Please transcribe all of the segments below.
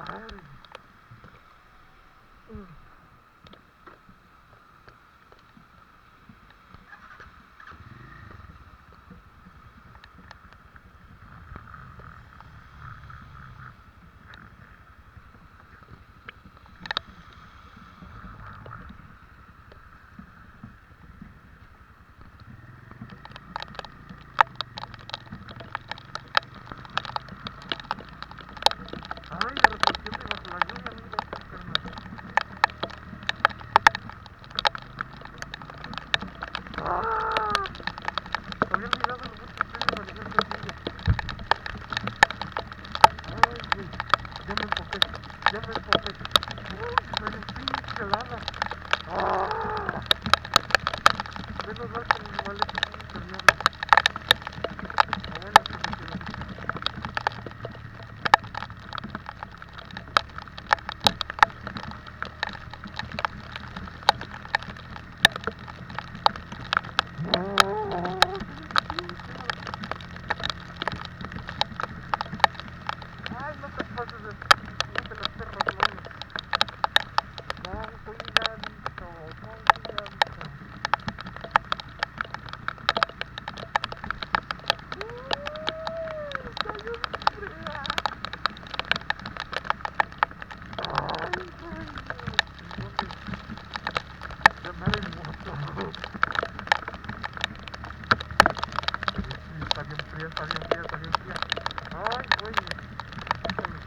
Ay. Ay, arrepentiendo bajo la lluvia, mira esta carnal. ¡Ah! Había olvidado lo mucho que estoy en manejar sencillo. Ay, güey, ya me enfoqué, ya me enfoqué. Uy, soy un pinche helada. ¡Ah! Menos mal que mi maleta es impermeable. Ah, bueno, que me quedó. Ay, no te pases de... No te las perras, manos. No, estoy ya listo. No, estoy ya listo. Cayó mi frea. Ay, güey. Chingón de andar en moto. Sí, está bien fría, está bien fría, está bien fría. Ay, güey. Híjole,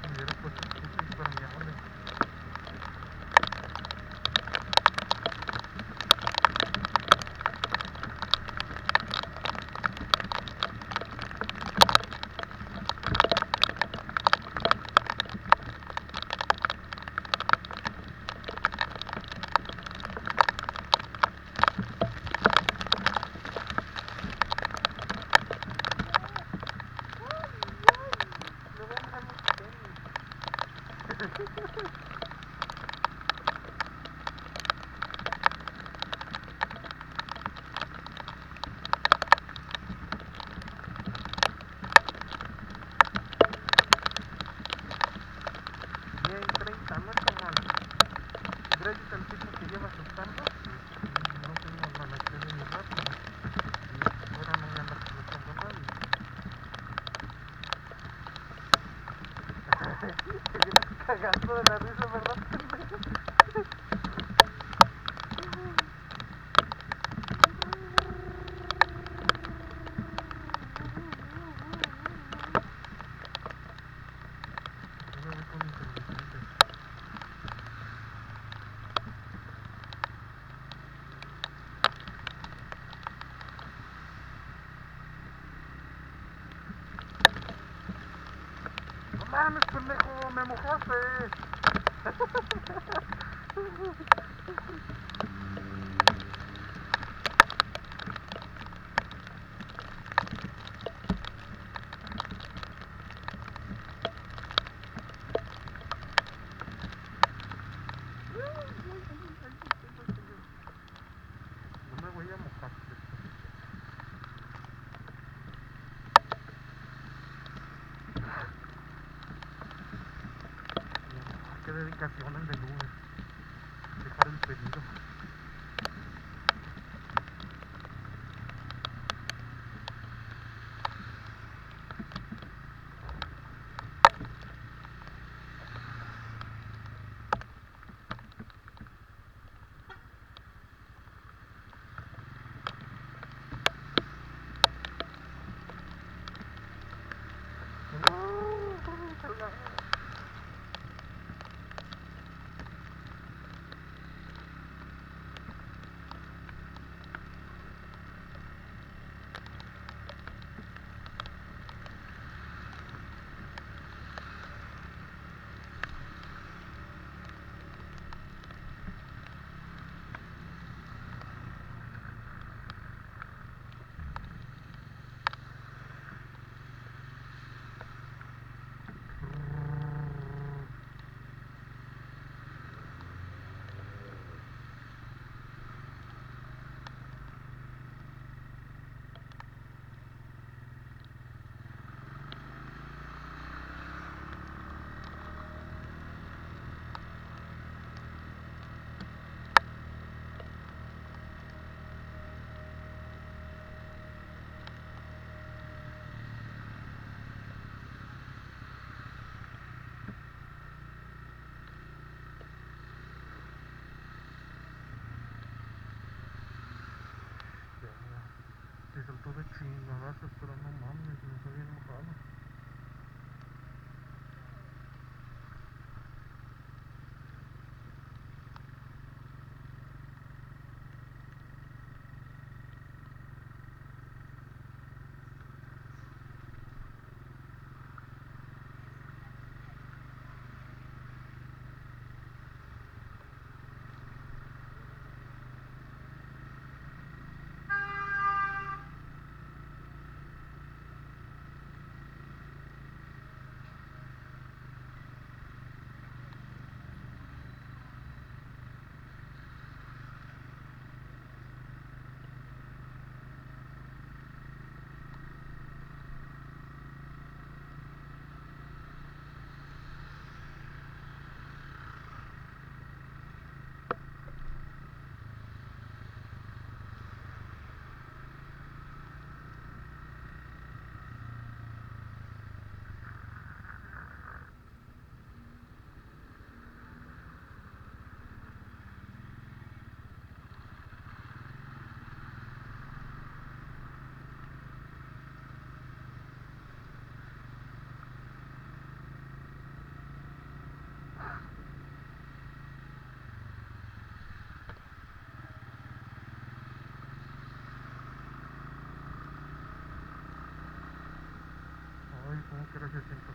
me hubiera puesto pinche impermeable. Me voy a mojar los tenis. Bien, 30, no está mal. Gracias al tiempo que lleva asustando, no tenemos la necesidad ni rápido. Y ahora no voy a andar molestando a nadie. Te vienes cagando de la risa, ¿verdad, pendejo? Yo me voy con intermitentes. No mames, pendejo, me mojaste. No me voy a mojar. Qué dedicación el del Uber. Dejar el pedido. Chingadazos, pero no mames, me está bien mojado. Ay, cómo que se siento.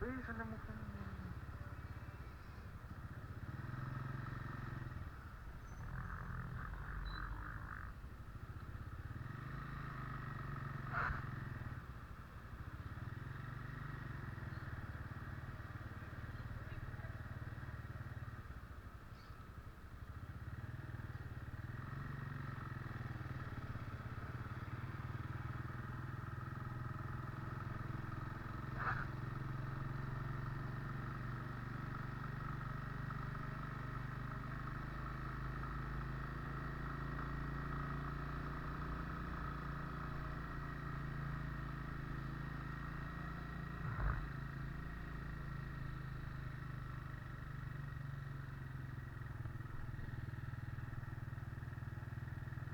Sí, se le mojó.